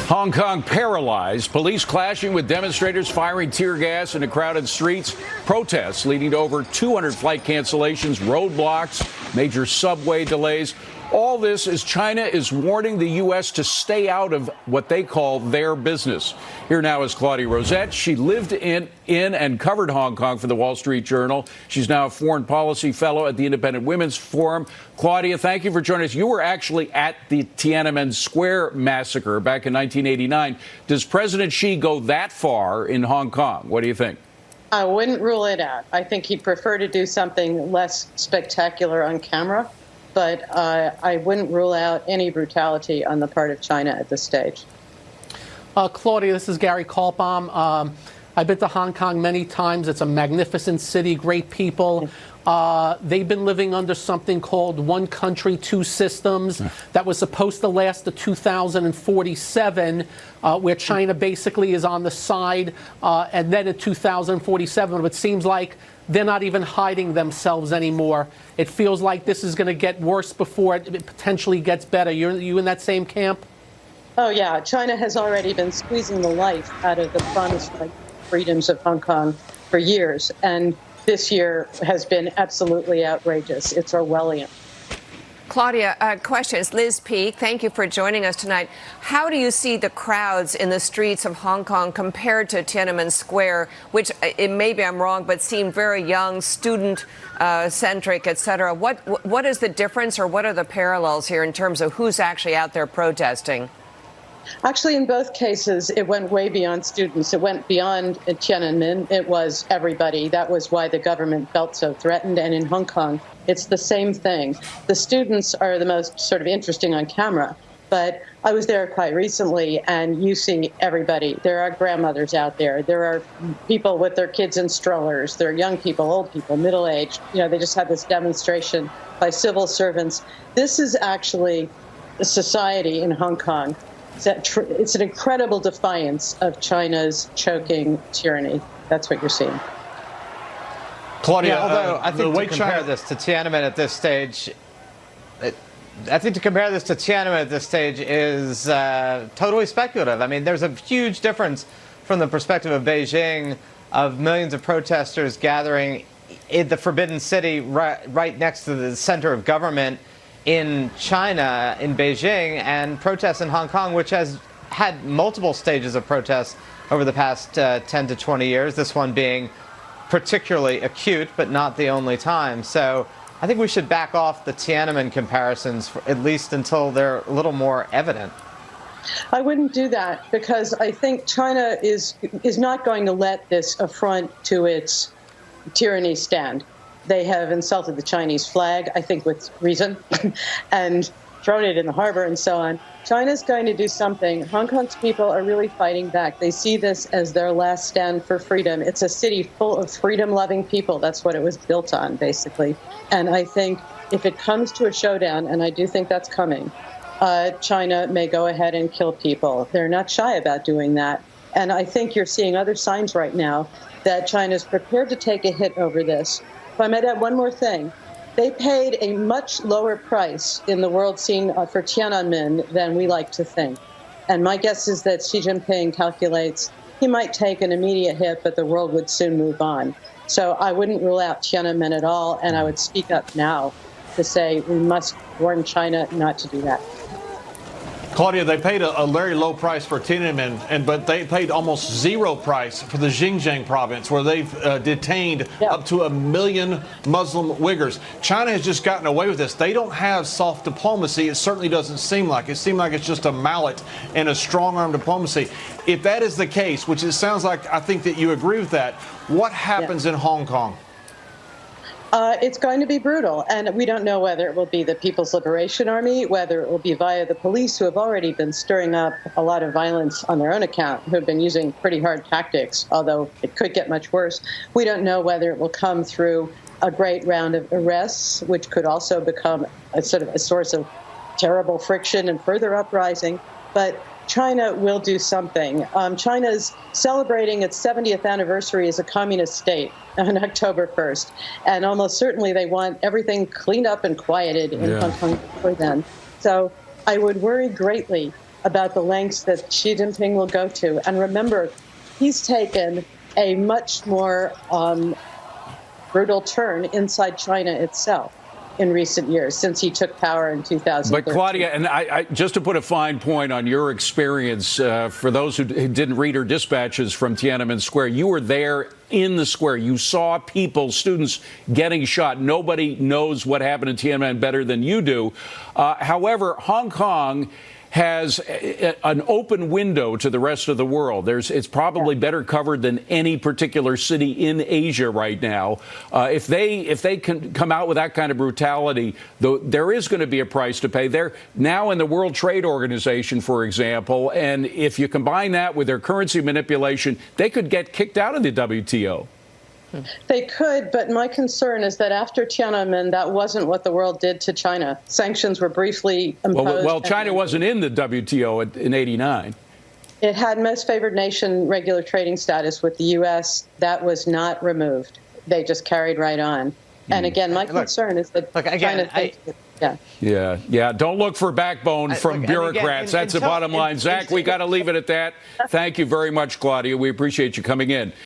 Hong Kong paralyzed, police clashing with demonstrators firing tear gas into crowded streets, protests leading to over 200 flight cancellations, roadblocks, major subway delays. All this as China is warning the U.S. to stay out of what they call their business. Here now is Claudia Rosette. She lived in and covered Hong Kong for the Wall Street Journal. She's now a foreign policy fellow at the Independent Women's Forum. Claudia, thank you for joining us. You were actually at the Tiananmen Square massacre back in 1989. Does President Xi go that far in Hong Kong? What do you think? I wouldn't rule it out. I think he'd prefer to do something less spectacular on camera. But I wouldn't rule out any brutality on the part of China at this stage. Claudia, this is Gary Kaltbaum. I've been to Hong Kong many times. It's a magnificent city, great people. They've been living under something called one country, two systems that was supposed to last to 2047, where China basically is on the side. And then in 2047, it seems like they're not even hiding themselves anymore. It feels like this is going to get worse before it potentially gets better. You in that same camp? Oh, yeah. China has already been squeezing the life out of the promised freedoms of Hong Kong for years. And this year has been absolutely outrageous. It's Orwellian. Claudia, questions. Liz Peek, thank you for joining us tonight. How do you see the crowds in the streets of Hong Kong compared to Tiananmen Square, which maybe I'm wrong, but seemed very young, student-centric, et cetera? What is the difference or what are the parallels here in terms of who's actually out there protesting? Actually, in both cases, it went way beyond students. It went beyond Tiananmen. It was everybody. That was why the government felt so threatened. And in Hong Kong, it's the same thing. The students are the most sort of interesting on camera. But I was there quite recently, and you see everybody. There are grandmothers out there. There are people with their kids in strollers. There are young people, old people, middle-aged. You know, they just had this demonstration by civil servants. This is actually a society in Hong Kong. It's an incredible defiance of China's choking tyranny. That's what you're seeing. Claudia, although I think to compare this to Tiananmen at this stage, is totally speculative. I mean, there's a huge difference from the perspective of Beijing, of millions of protesters gathering in the Forbidden City right next to the center of government in China, in Beijing, and protests in Hong Kong, which has had multiple stages of protests over the past 10 to 20 years, this one being particularly acute, but not the only time. So I think we should back off the Tiananmen comparisons, at least until they're a little more evident. I wouldn't do that, because I think China is not going to let this affront to its tyranny stand. They have insulted the Chinese flag, I think with reason, and thrown it in the harbor and so on. China's going to do something. Hong Kong's people are really fighting back. They see this as their last stand for freedom. It's a city full of freedom-loving people. That's what it was built on, basically. And I think if it comes to a showdown, and I do think that's coming, China may go ahead and kill people. They're not shy about doing that. And I think you're seeing other signs right now that China's prepared to take a hit over this. If I might add one more thing, they paid a much lower price in the world scene for Tiananmen than we like to think. And my guess is that Xi Jinping calculates he might take an immediate hit, but the world would soon move on. So I wouldn't rule out Tiananmen at all, and I would speak up now to say we must warn China not to do that. Claudia, they paid a very low price for Tiananmen, but they paid almost zero price for the Xinjiang province, where they've detained up to 1 million Muslim Uyghurs. China has just gotten away with this. They don't have soft diplomacy. It certainly doesn't seem like. It seems like it's just a mallet and a strong-arm diplomacy. If that is the case, which it sounds like, I think that you agree with that, what happens in Hong Kong? It's going to be brutal, and we don't know whether it will be the People's Liberation Army, whether it will be via the police, who have already been stirring up a lot of violence on their own account, who have been using pretty hard tactics, although it could get much worse. We don't know whether it will come through a great round of arrests, which could also become a sort of a source of terrible friction and further uprising. But China will do something. China's celebrating its 70th anniversary as a communist state on October 1st. And almost certainly they want everything cleaned up and quieted in Hong Kong before then. So I would worry greatly about the lengths that Xi Jinping will go to. And remember, he's taken a much more brutal turn inside China itself in recent years, since he took power in 2013. But Claudia, and I just to put a fine point on your experience, for those who didn't read her dispatches from Tiananmen Square, you were there in the square. You saw people, students getting shot. Nobody knows what happened in Tiananmen better than you do. However, Hong Kong has an open window to the rest of the world. It's probably better covered than any particular city in Asia right now. If they can come out with that kind of brutality, though, there is going to be a price to pay. They're now in the World Trade Organization, for example, and if you combine that with their currency manipulation, they could get kicked out of the WTO. They could, but my concern is that after Tiananmen, that wasn't what the world did to China. Sanctions were briefly imposed. Well, China wasn't in the WTO in '89. It had most favored nation regular trading status with the U.S. That was not removed. They just carried right on. And again, my concern is that China thinks Yeah. Don't look for backbone from bureaucrats. That's the bottom line. Zach, we got to leave it at that. Thank you very much, Claudia. We appreciate you coming in.